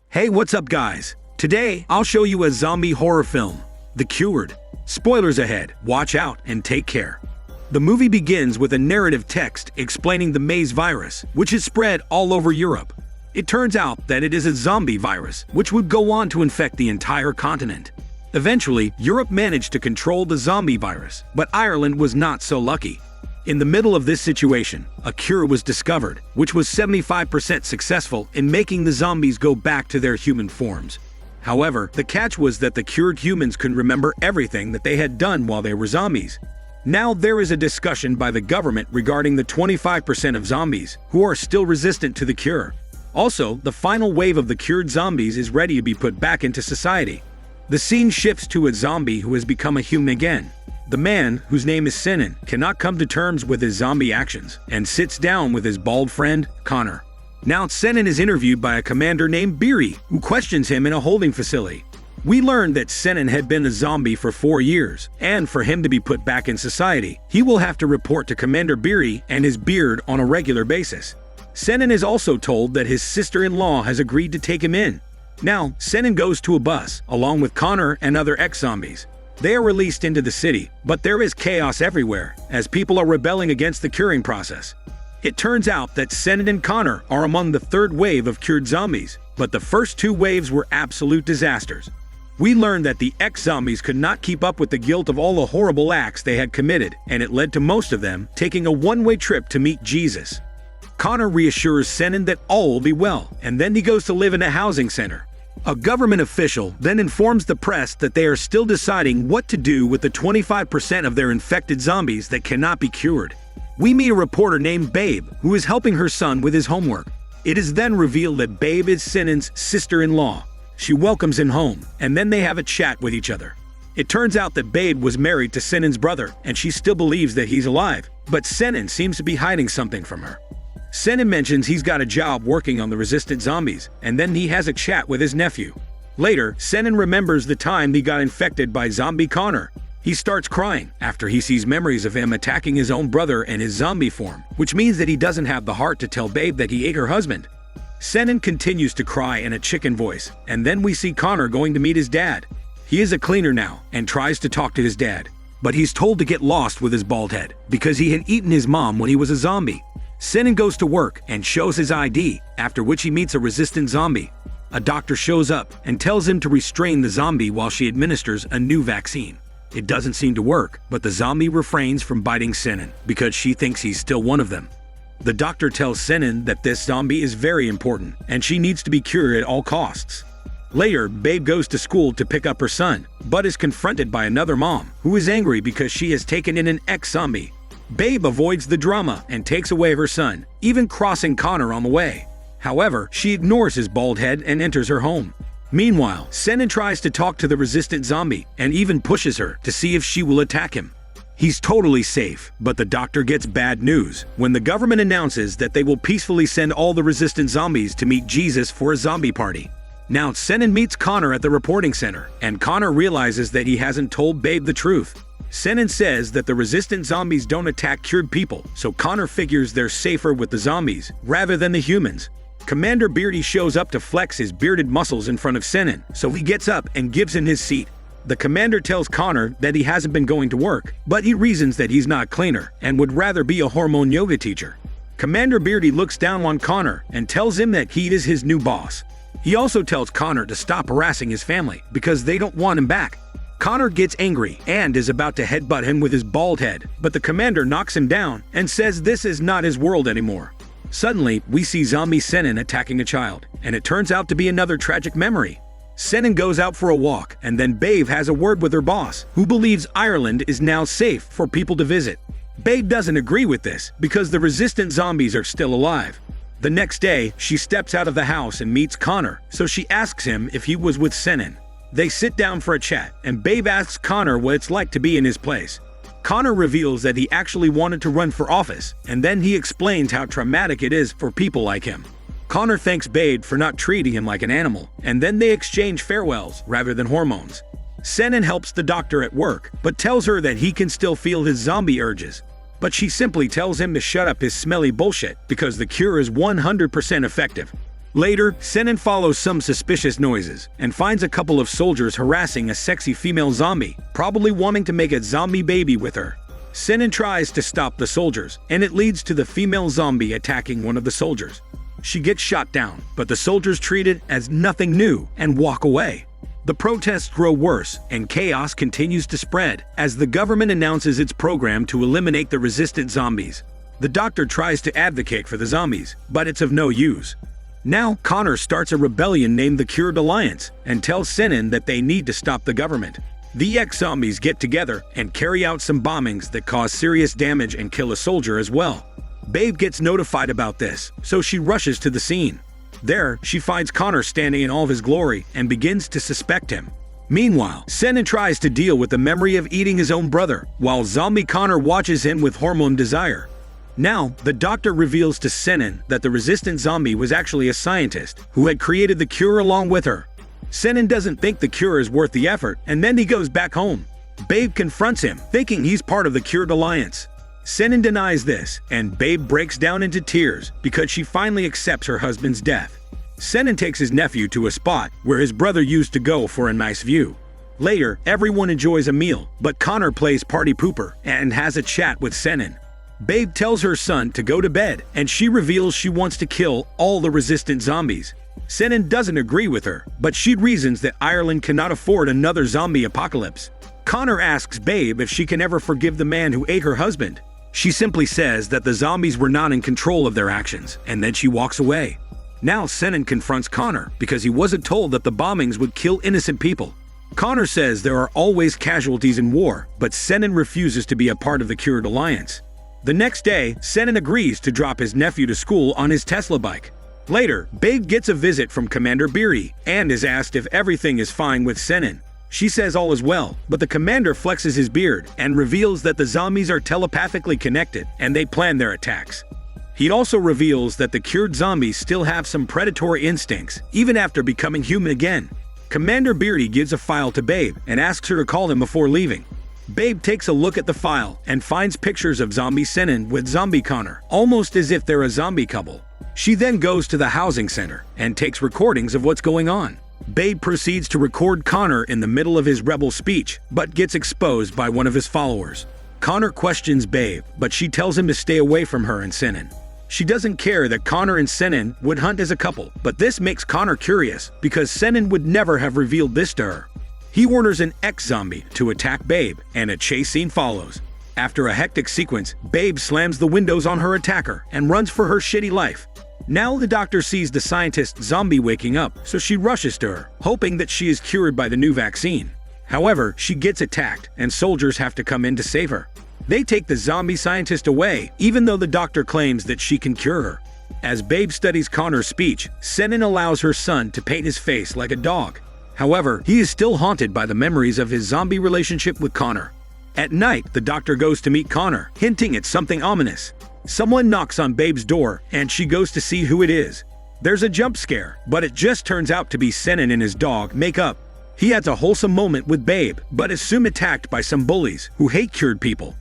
Hey, what's up guys? Today, I'll show you a zombie horror film, The Cured. Spoilers ahead, watch out and take care. The movie begins with a narrative text explaining the maze virus, which is spread all over Europe. It turns out that it is a zombie virus, which would go on to infect the entire continent. Eventually, Europe managed to control the zombie virus, but Ireland was not so lucky. In the middle of this situation, a cure was discovered, which was 75% successful in making the zombies go back to their human forms. However, the catch was that the cured humans couldn't remember everything that they had done while they were zombies. Now there is a discussion by the government regarding the 25% of zombies who are still resistant to the cure. Also, the final wave of the cured zombies is ready to be put back into society. The scene shifts to a zombie who has become a human again. The man, whose name is Senan, cannot come to terms with his zombie actions and sits down with his bald friend, Connor. Now Senan is interviewed by a commander named Beery, who questions him in a holding facility. We learned that Senan had been a zombie for 4 years, and for him to be put back in society, he will have to report to Commander Beery and his beard on a regular basis. Senan is also told that his sister-in-law has agreed to take him in. Now, Senan goes to a bus, along with Connor and other ex-zombies. They are released into the city, but there is chaos everywhere, as people are rebelling against the curing process. It turns out that Senan and Connor are among the third wave of cured zombies, but the first 2 waves were absolute disasters. We learned that the ex-zombies could not keep up with the guilt of all the horrible acts they had committed, and it led to most of them taking a one-way trip to meet Jesus. Connor reassures Senan that all will be well, and then he goes to live in a housing center. A government official then informs the press that they are still deciding what to do with the 25% of their infected zombies that cannot be cured. We meet a reporter named Babe, who is helping her son with his homework. It is then revealed that Babe is Senan's sister-in-law. She welcomes him home, and then they have a chat with each other. It turns out that Babe was married to Senan's brother, and she still believes that he's alive, but Senan seems to be hiding something from her. Senan mentions he's got a job working on the resistant zombies, and then he has a chat with his nephew. Later, Senan remembers the time he got infected by zombie Connor. He starts crying after he sees memories of him attacking his own brother in his zombie form, which means that he doesn't have the heart to tell Babe that he ate her husband. Senan continues to cry in a chicken voice, and then we see Connor going to meet his dad. He is a cleaner now and tries to talk to his dad, but he's told to get lost with his bald head because he had eaten his mom when he was a zombie. Senan goes to work and shows his ID, after which he meets a resistant zombie. A doctor shows up and tells him to restrain the zombie while she administers a new vaccine. It doesn't seem to work, but the zombie refrains from biting Senan because she thinks he's still one of them. The doctor tells Senan that this zombie is very important and she needs to be cured at all costs. Later, Babe goes to school to pick up her son, but is confronted by another mom who is angry because she has taken in an ex-zombie. Babe avoids the drama and takes away her son, even crossing Connor on the way. However, she ignores his bald head and enters her home. Meanwhile, Senan tries to talk to the resistant zombie and even pushes her to see if she will attack him. He's totally safe, but the doctor gets bad news when the government announces that they will peacefully send all the resistant zombies to meet Jesus for a zombie party. Now, Senan meets Connor at the reporting center, and Connor realizes that he hasn't told Babe the truth. Senan says that the resistant zombies don't attack cured people, so Connor figures they're safer with the zombies rather than the humans. Commander Beardy shows up to flex his bearded muscles in front of Senan, so he gets up and gives him his seat. The commander tells Connor that he hasn't been going to work, but he reasons that he's not cleaner and would rather be a hormone yoga teacher. Commander Beardy looks down on Connor and tells him that he is his new boss. He also tells Connor to stop harassing his family because they don't want him back. Connor gets angry and is about to headbutt him with his bald head, but the commander knocks him down and says this is not his world anymore. Suddenly, we see zombie Senan attacking a child, and it turns out to be another tragic memory. Senan goes out for a walk, and then Babe has a word with her boss, who believes Ireland is now safe for people to visit. Babe doesn't agree with this because the resistant zombies are still alive. The next day, she steps out of the house and meets Connor, so she asks him if he was with Senan. They sit down for a chat, and Babe asks Connor what it's like to be in his place. Connor reveals that he actually wanted to run for office, and then he explains how traumatic it is for people like him. Connor thanks Babe for not treating him like an animal, and then they exchange farewells rather than hormones. Senan helps the doctor at work, but tells her that he can still feel his zombie urges. but she simply tells him to shut up his smelly bullshit because the cure is 100% effective. Later, Senin follows some suspicious noises and finds a couple of soldiers harassing a sexy female zombie, probably wanting to make a zombie baby with her. Senin tries to stop the soldiers, and it leads to the female zombie attacking one of the soldiers. She gets shot down, but the soldiers treat it as nothing new and walk away. The protests grow worse, and chaos continues to spread as the government announces its program to eliminate the resistant zombies. The doctor tries to advocate for the zombies, but it's of no use. Now, Connor starts a rebellion named the CURED Alliance and tells Senin that they need to stop the government. The ex-zombies get together and carry out some bombings that cause serious damage and kill a soldier as well. Babe gets notified about this, so she rushes to the scene. There, she finds Connor standing in all of his glory and begins to suspect him. Meanwhile, Senin tries to deal with the memory of eating his own brother, while zombie Connor watches him with hormone desire. Now, the doctor reveals to Senin that the resistant zombie was actually a scientist who had created the cure along with her. Senin doesn't think the cure is worth the effort, and then he goes back home. Babe confronts him, thinking he's part of the CURED Alliance. Senin denies this, and Babe breaks down into tears because she finally accepts her husband's death. Senin takes his nephew to a spot where his brother used to go for a nice view. Later, everyone enjoys a meal, but Connor plays party pooper and has a chat with Senin. Babe tells her son to go to bed, and she reveals she wants to kill all the resistant zombies. Senin doesn't agree with her, but she reasons that Ireland cannot afford another zombie apocalypse. Connor asks Babe if she can ever forgive the man who ate her husband. She simply says that the zombies were not in control of their actions, and then she walks away. Now Senin confronts Connor because he wasn't told that the bombings would kill innocent people. Connor says there are always casualties in war, but Senin refuses to be a part of the CURED Alliance. The next day, Senin agrees to drop his nephew to school on his Tesla bike. Later, Babe gets a visit from Commander Beery and is asked if everything is fine with Senin. She says all is well, but the commander flexes his beard and reveals that the zombies are telepathically connected and they plan their attacks. He also reveals that the cured zombies still have some predatory instincts, even after becoming human again. Commander Beery gives a file to Babe and asks her to call him before leaving. Babe takes a look at the file and finds pictures of zombie Senin with zombie Connor, almost as if they're a zombie couple. She then goes to the housing center and takes recordings of what's going on. Babe proceeds to record Connor in the middle of his rebel speech, but gets exposed by one of his followers. Connor questions Babe, but she tells him to stay away from her and Senin. She doesn't care that Connor and Senin would hunt as a couple, but this makes Connor curious because Senin would never have revealed this to her. He orders an ex-zombie to attack Babe, and a chase scene follows. After a hectic sequence, Babe slams the windows on her attacker and runs for her shitty life. Now the doctor sees the scientist zombie waking up, so she rushes to her, hoping that she is cured by the new vaccine. However, she gets attacked, and soldiers have to come in to save her. They take the zombie scientist away, even though the doctor claims that she can cure her. As Babe studies Connor's speech, Senin allows her son to paint his face like a dog. However, he is still haunted by the memories of his zombie relationship with Connor. At night, the doctor goes to meet Connor, hinting at something ominous. Someone knocks on Babe's door, and she goes to see who it is. There's a jump scare, but it just turns out to be Senin and his dog make up. He has a wholesome moment with Babe, but is soon attacked by some bullies who hate cured people.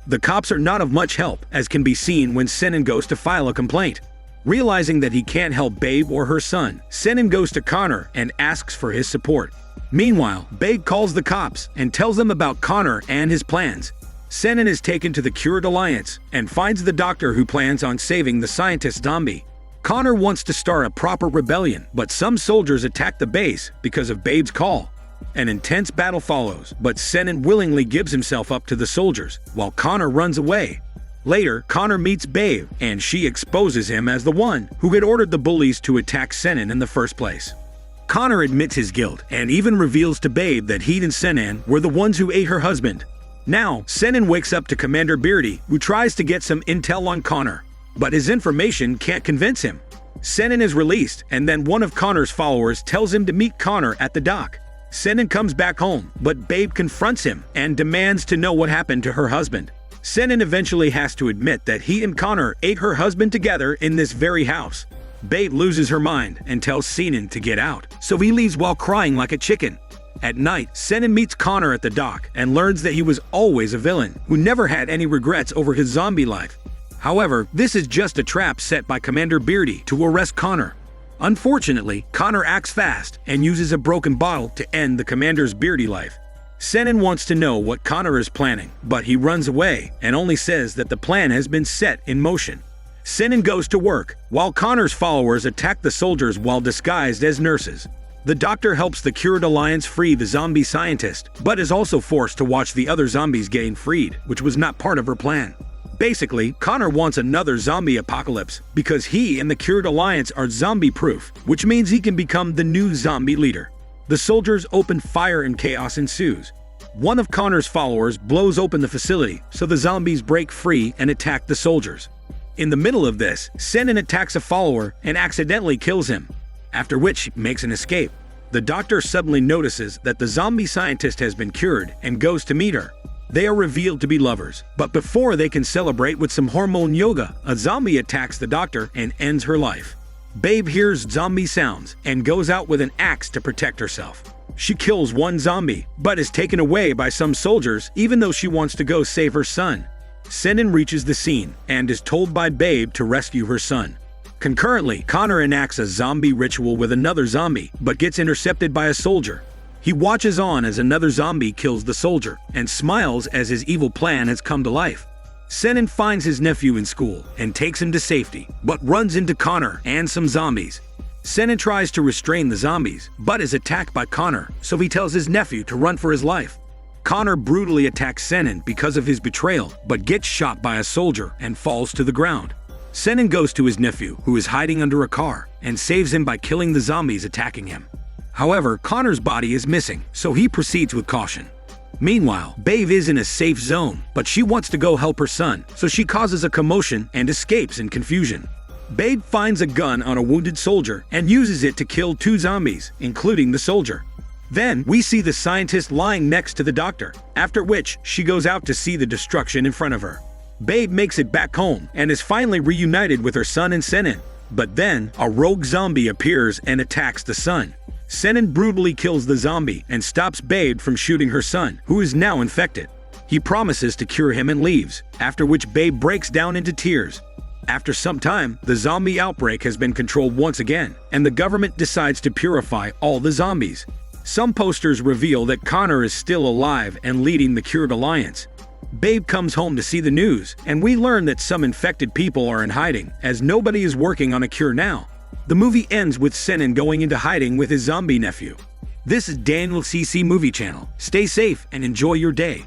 The cops are not of much help, as can be seen when Senin goes to file a complaint. Realizing that he can't help Babe or her son, Senin goes to Connor and asks for his support. Meanwhile, Babe calls the cops and tells them about Connor and his plans. Senin is taken to the CURED Alliance and finds the doctor who plans on saving the scientist zombie. Connor wants to start a proper rebellion, but some soldiers attack the base because of Babe's call. An intense battle follows, but Senin willingly gives himself up to the soldiers, while Connor runs away. Later, Connor meets Babe, and she exposes him as the one who had ordered the bullies to attack Senin in the first place. Connor admits his guilt, and even reveals to Babe that he and Senin were the ones who ate her husband. Now, Senin wakes up to Commander Beardy, who tries to get some intel on Connor, but his information can't convince him. Senin is released, and then one of Connor's followers tells him to meet Connor at the dock. Senin comes back home, but Babe confronts him and demands to know what happened to her husband. Senin eventually has to admit that he and Connor ate her husband together in this very house. Babe loses her mind and tells Senin to get out, so he leaves while crying like a chicken. At night, Senan meets Connor at the dock and learns that he was always a villain who never had any regrets over his zombie life. However, this is just a trap set by Commander Beardy to arrest Connor. Unfortunately, Connor acts fast and uses a broken bottle to end the Commander's Beardy life. Senan wants to know what Connor is planning, but he runs away and only says that the plan has been set in motion. Senan goes to work, while Connor's followers attack the soldiers while disguised as nurses. The doctor helps the CURED Alliance free the zombie scientist, but is also forced to watch the other zombies getting freed, which was not part of her plan. Basically, Connor wants another zombie apocalypse because he and the CURED Alliance are zombie-proof, which means he can become the new zombie leader. The soldiers open fire and chaos ensues. One of Connor's followers blows open the facility, so the zombies break free and attack the soldiers. In the middle of this, Senan attacks a follower and accidentally kills him, after which he makes an escape. The doctor suddenly notices that the zombie scientist has been cured and goes to meet her. They are revealed to be lovers, but before they can celebrate with some hormone yoga, a zombie attacks the doctor and ends her life. Babe hears zombie sounds and goes out with an axe to protect herself. She kills one zombie, but is taken away by some soldiers even though she wants to go save her son. Senan reaches the scene and is told by Babe to rescue her son. Concurrently, Connor enacts a zombie ritual with another zombie, but gets intercepted by a soldier. He watches on as another zombie kills the soldier, and smiles as his evil plan has come to life. Senan finds his nephew in school and takes him to safety, but runs into Connor and some zombies. Senan tries to restrain the zombies, but is attacked by Connor, so he tells his nephew to run for his life. Connor brutally attacks Senan because of his betrayal, but gets shot by a soldier and falls to the ground. Senan goes to his nephew, who is hiding under a car, and saves him by killing the zombies attacking him. However, Connor's body is missing, so he proceeds with caution. Meanwhile, Babe is in a safe zone, but she wants to go help her son, so she causes a commotion and escapes in confusion. Babe finds a gun on a wounded soldier and uses it to kill two zombies, including the soldier. Then, we see the scientist lying next to the doctor, after which she goes out to see the destruction in front of her. Babe makes it back home and is finally reunited with her son and Senan. But then, a rogue zombie appears and attacks the son. Senan brutally kills the zombie and stops Babe from shooting her son, who is now infected. He promises to cure him and leaves, after which Babe breaks down into tears. After some time, the zombie outbreak has been controlled once again, and the government decides to purify all the zombies. Some posters reveal that Connor is still alive and leading the CURED Alliance. Babe comes home to see the news, and we learn that some infected people are in hiding, as nobody is working on a cure now. The movie ends with Senan going into hiding with his zombie nephew. This is Daniel CC Movie Channel. Stay safe and enjoy your day.